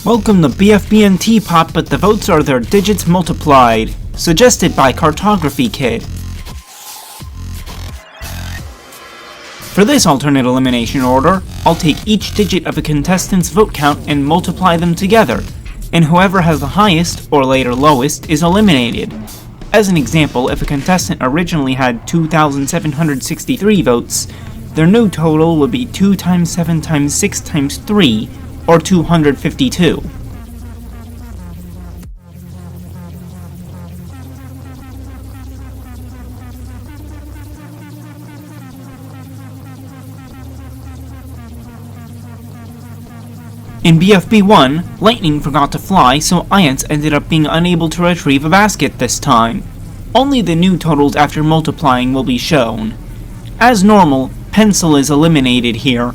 Welcome to BFB and TPOT, but the votes are their digits multiplied. Suggested by Cartography Kid. For this alternate elimination order, I'll take each digit of a contestant's vote count and multiply them together, and whoever has the highest, or later lowest, is eliminated. As an example, if a contestant originally had 2,763 votes, their new total would be 2 times 7 times 6 times 3, or 252. In BFB 1, lightning forgot to fly, so Iance ended up being unable to retrieve a basket this time. Only the new totals after multiplying will be shown. As normal, Pencil is eliminated here.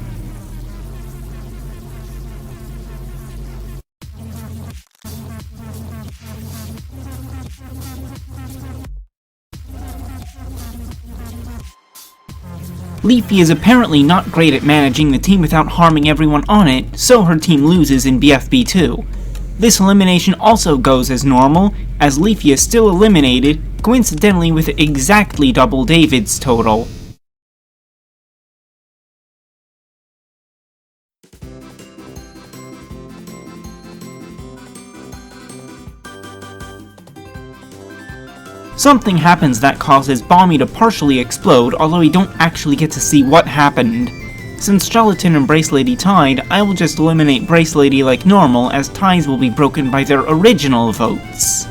Leafy is apparently not great at managing the team without harming everyone on it, so her team loses in BFB 2. This elimination also goes as normal, as Leafy is still eliminated, coincidentally with exactly double David's total. Something happens that causes Bommy to partially explode, although we don't actually get to see what happened. Since Gelatin and Brace Lady tied, I will just eliminate Brace Lady like normal, as ties will be broken by their original votes.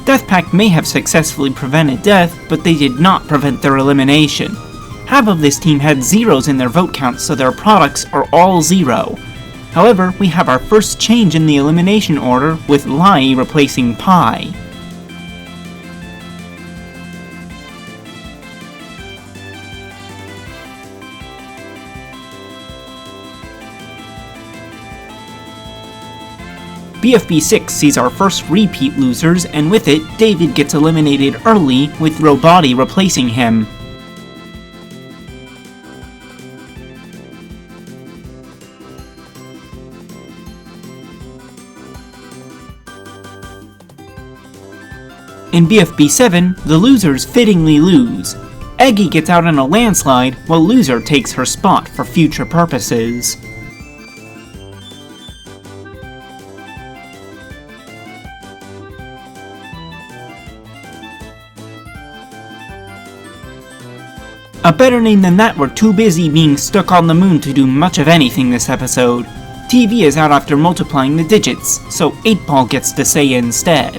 Death Pact may have successfully prevented death, but they did not prevent their elimination. Half of this team had zeros in their vote count, so their products are all 0. However, we have our first change in the elimination order, with Lai replacing Pie. BFB 6 sees our first repeat losers, and with it, David gets eliminated early, with Robody replacing him. In BFB 7, the losers fittingly lose. Eggy gets out in a landslide, while Loser takes her spot for future purposes. A better name than that, we're too busy being stuck on the moon to do much of anything this episode. TV is out after multiplying the digits, so 8-Ball gets to say instead.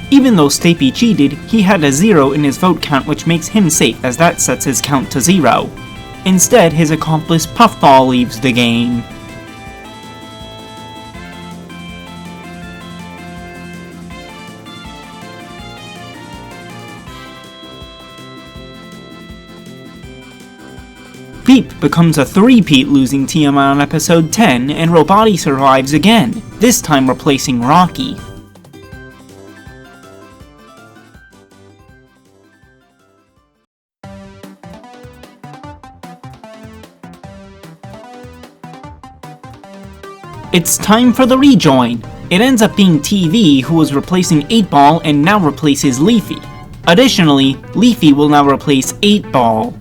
Even though Stapy cheated, he had a 0 in his vote count, which makes him safe as that sets his count to 0. Instead, his accomplice Puffball leaves the game. Peep becomes a 3-peat losing team on episode 10, and Robody survives again, this time replacing Rocky. It's time for the rejoin! It ends up being TV, who was replacing 8-Ball and now replaces Leafy. Additionally, Leafy will now replace 8-Ball.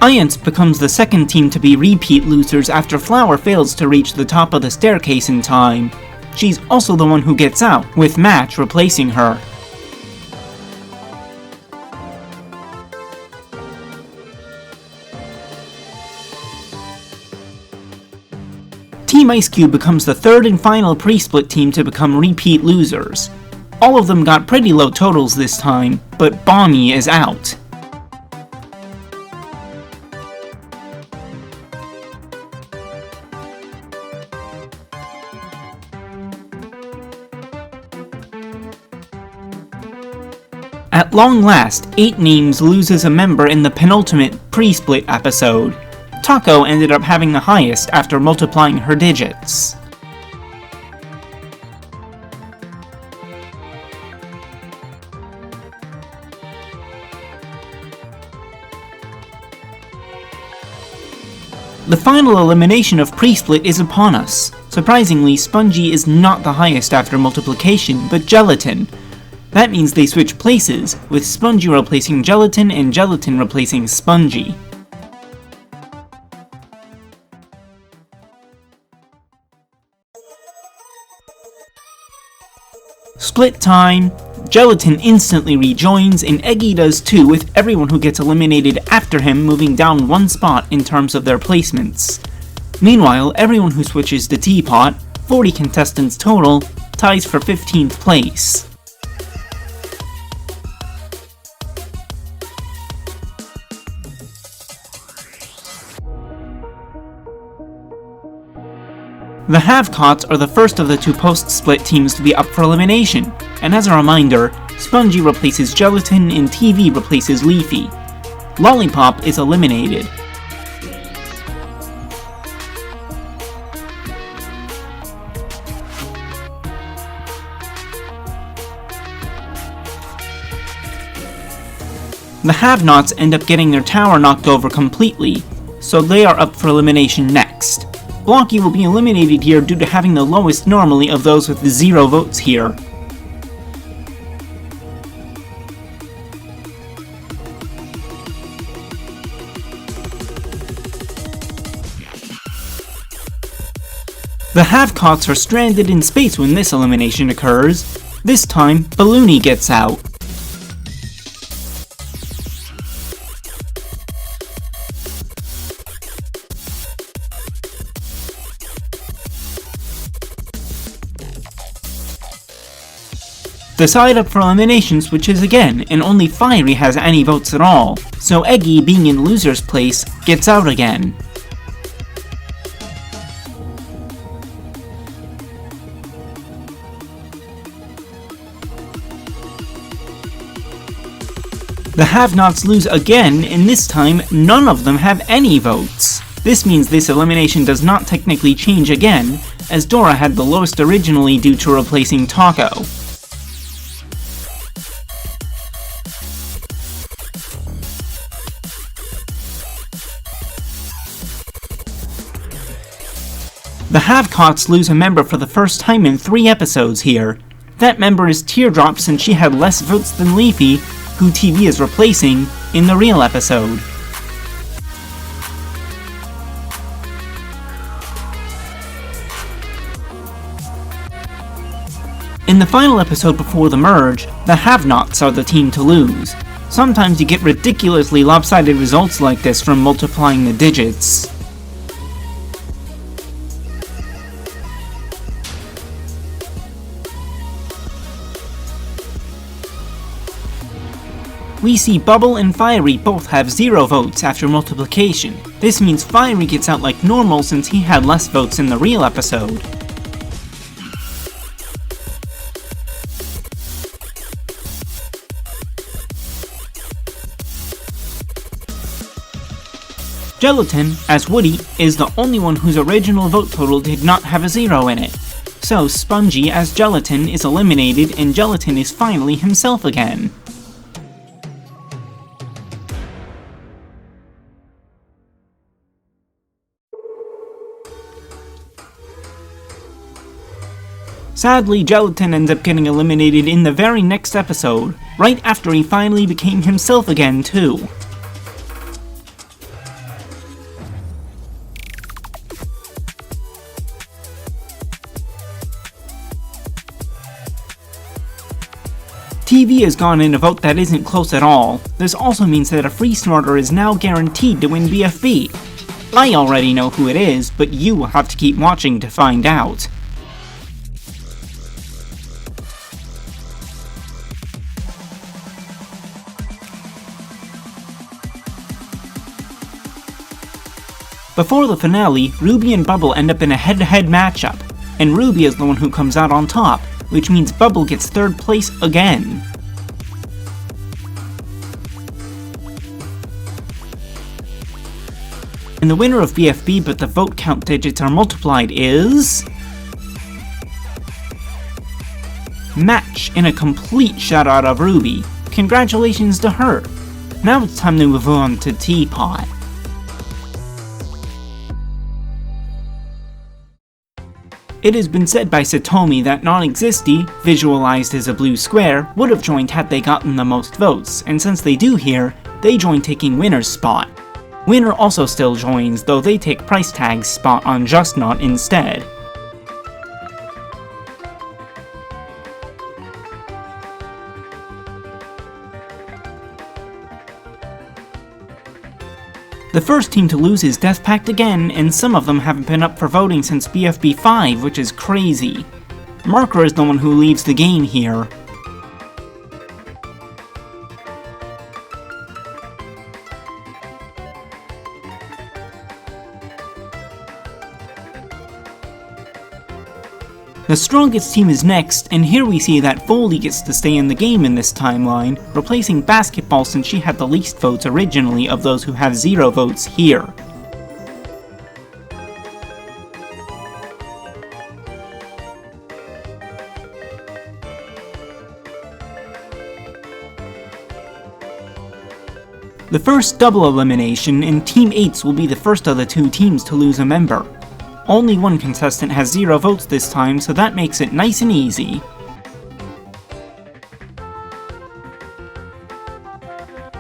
Iance becomes the second team to be repeat losers after Flower fails to reach the top of the staircase in time. She's also the one who gets out, with Match replacing her. Team Ice Cube becomes the third and final pre-split team to become repeat losers. All of them got pretty low totals this time, but Bommy is out. At long last, 8 Names loses a member in the penultimate pre-split episode. Taco ended up having the highest after multiplying her digits. The final elimination of pre-split is upon us. Surprisingly, Spongy is not the highest after multiplication, but Gelatin. That means they switch places, with Spongy replacing Gelatin and Gelatin replacing Spongy. Split time! Gelatin instantly rejoins, and Eggy does too, with everyone who gets eliminated after him moving down 1 spot in terms of their placements. Meanwhile, everyone who switches to TPOT, 40 contestants total, ties for 15th place. The Have-Cots are the first of the 2 post-split teams to be up for elimination, and as a reminder, Spongy replaces Gelatin and TV replaces Leafy. Lollipop is eliminated. The Have-Nots end up getting their tower knocked over completely, so they are up for elimination next. Blocky will be eliminated here due to having the lowest normally of those with 0 votes here. The Have-Cots are stranded in space when this elimination occurs. This time, Balloony gets out. The side up for elimination switches again, and only Fiery has any votes at all, so Eggy, being in loser's place, gets out again. The Have-Nots lose again, and this time, none of them have any votes. This means this elimination does not technically change again, as Dora had the lowest originally due to replacing Taco. The Have-Cots lose a member for the first time in 3 episodes here. That member is Teardrop since she had less votes than Leafy, who TV is replacing, in the real episode. In the final episode before the merge, the Have-Nots are the team to lose. Sometimes you get ridiculously lopsided results like this from multiplying the digits. We see Bubble and Fiery both have 0 votes after multiplication. This means Fiery gets out like normal since he had less votes in the real episode. Gelatin, as Woody, is the only one whose original vote total did not have a 0 in it. So Spongy as Gelatin is eliminated and Gelatin is finally himself again. Sadly, Gelatin ends up getting eliminated in the very next episode, right after he finally became himself again too. TV has gone in a vote that isn't close at all. This also means that a free snorter is now guaranteed to win BFB. I already know who it is, but you will have to keep watching to find out. Before the finale, Ruby and Bubble end up in a head-to-head matchup, and Ruby is the one who comes out on top, which means Bubble gets 3rd place again. And the winner of BFB but the vote count digits are multiplied is... Match, in a complete shutout of Ruby. Congratulations to her. Now it's time to move on to TPOT. It has been said by Satomi that Non-Existy, visualized as a blue square, would have joined had they gotten the most votes, and since they do here, they join taking Winner's spot. Winner also still joins, though they take Price Tag's spot on Just Not instead. The first team to lose is Death Pact again, and some of them haven't been up for voting since BFB 5, which is crazy. Marker is the one who leaves the game here. The strongest team is next, and here we see that Foley gets to stay in the game in this timeline, replacing Basketball since she had the least votes originally of those who have 0 votes here. The first double elimination, and Team 8s will be the first of the 2 teams to lose a member. Only one contestant has 0 votes this time, so that makes it nice and easy.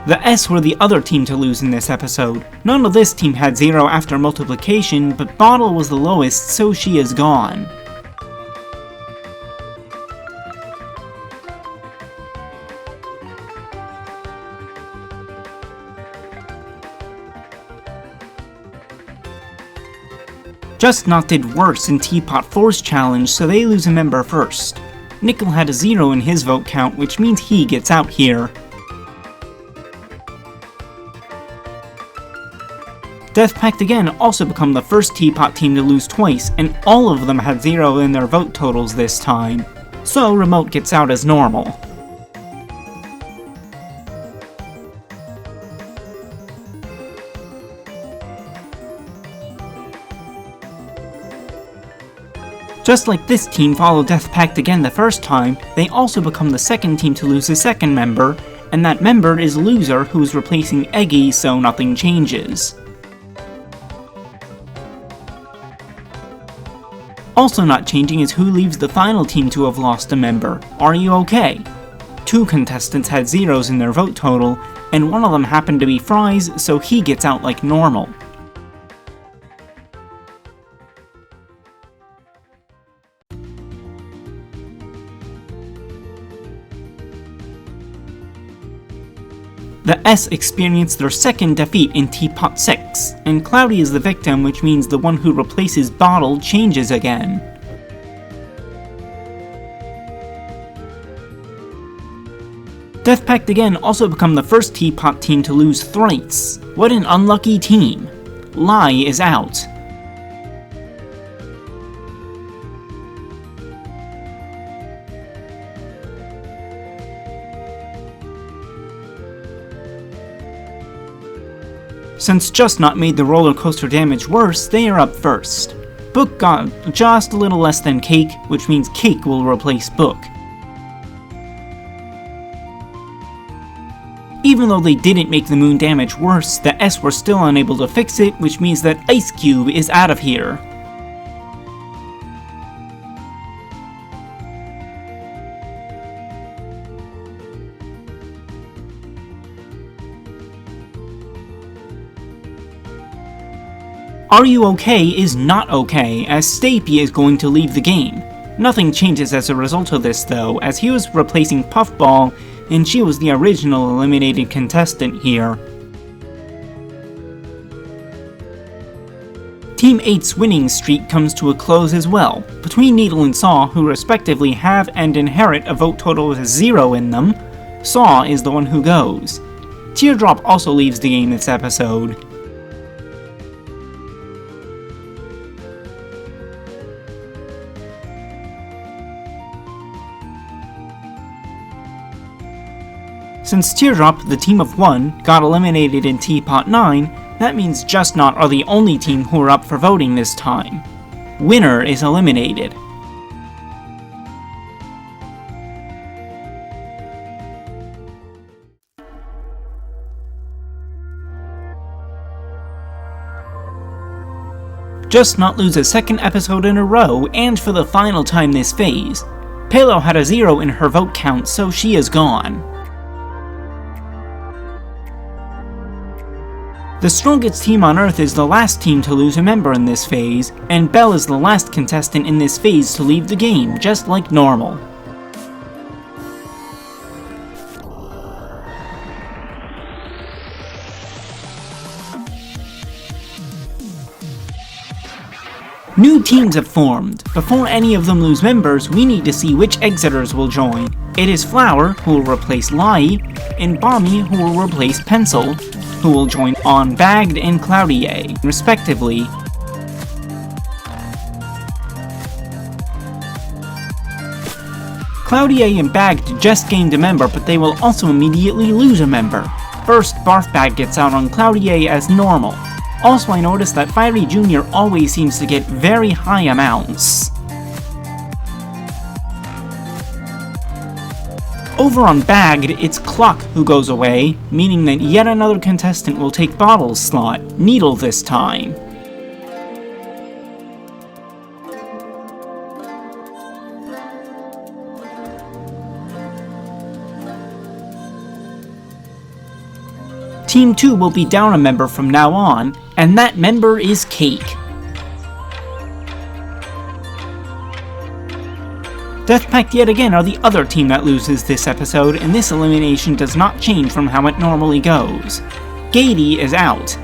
The S were the other team to lose in this episode. None of this team had 0 after multiplication, but Bottle was the lowest, so she is gone. Just Not did worse in TPOT 4's challenge, so they lose a member first. Nickel had a 0 in his vote count, which means he gets out here. Death Pact again also become the first TPOT team to lose twice, and all of them had 0 in their vote totals this time. So Remote gets out as normal. Just like this team followed Death Pact again the first time, they also become the second team to lose a second member, and that member is Loser, who's replacing Eggy, so nothing changes. Also not changing is who leaves the final team to have lost a member. Are You Okay? 2 contestants had 0s in their vote total, and one of them happened to be Fries, so he gets out like normal. The S experienced their second defeat in TPOT 6, and Cloudy is the victim, which means the one who replaces Bottle changes again. Death Pact again also become the first TPOT team to lose thrice. What an unlucky team. Lie is out. Since Just Not made the roller coaster damage worse, they are up first. Book got just a little less than Cake, which means Cake will replace Book. Even though they didn't make the moon damage worse, the S were still unable to fix it, which means that Ice Cube is out of here. Are You Okay is not okay, as Stapy is going to leave the game. Nothing changes as a result of this though, as he was replacing Puffball, and she was the original eliminated contestant here. Team 8's winning streak comes to a close as well, between Needle and Saw, who respectively have and inherit a vote total with 0 in them. Saw is the one who goes. Teardrop also leaves the game this episode. Since Teardrop, the team of 1, got eliminated in TPOT 9, That means Just Not are the only team who are up for voting this time. Winner is eliminated. Just Not lose a second episode in a row, and for the final time this phase. Palo had a 0 in her vote count, so she is gone. The strongest team on Earth is the last team to lose a member in this phase, and Belle is the last contestant in this phase to leave the game, just like normal. New teams have formed. Before any of them lose members, we need to see which exiters will join. It is Flower, who will replace Lai, and Bommy, who will replace Pencil, who will join on Bagged and Cloudier, respectively. Cloudier and Bagged just gained a member, but they will also immediately lose a member. First, Barfbag gets out on Cloudier as normal. Also, I noticed that Fiery Jr. always seems to get very high amounts. Over on Bagged, it's Cluck who goes away, meaning that yet another contestant will take Bottle's slot, Needle this time. Team 2 will be down a member from now on, and that member is Cake. Deathpact yet again are the other team that loses this episode, and this elimination does not change from how it normally goes. Gady is out.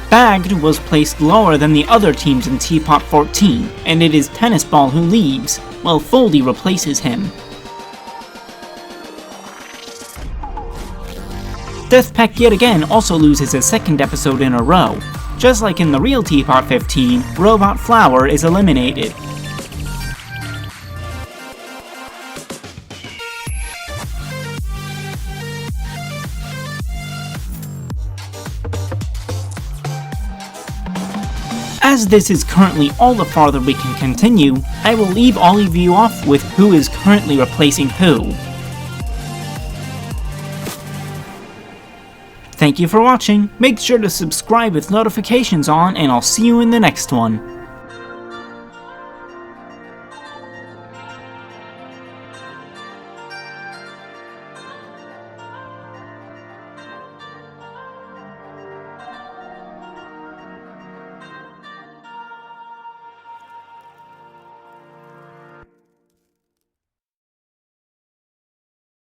Bagged was placed lower than the other teams in TPOT 14, and it is Tennis Ball who leaves, while Foldy replaces him. Deathpact yet again also loses a second episode in a row. Just like in the real TPOT 15, Robot Flower is eliminated. As this is currently all the farther we can continue, I will leave all of you off with who is currently replacing who. Thank you for watching, make sure to subscribe with notifications on, and I'll see you in the next one.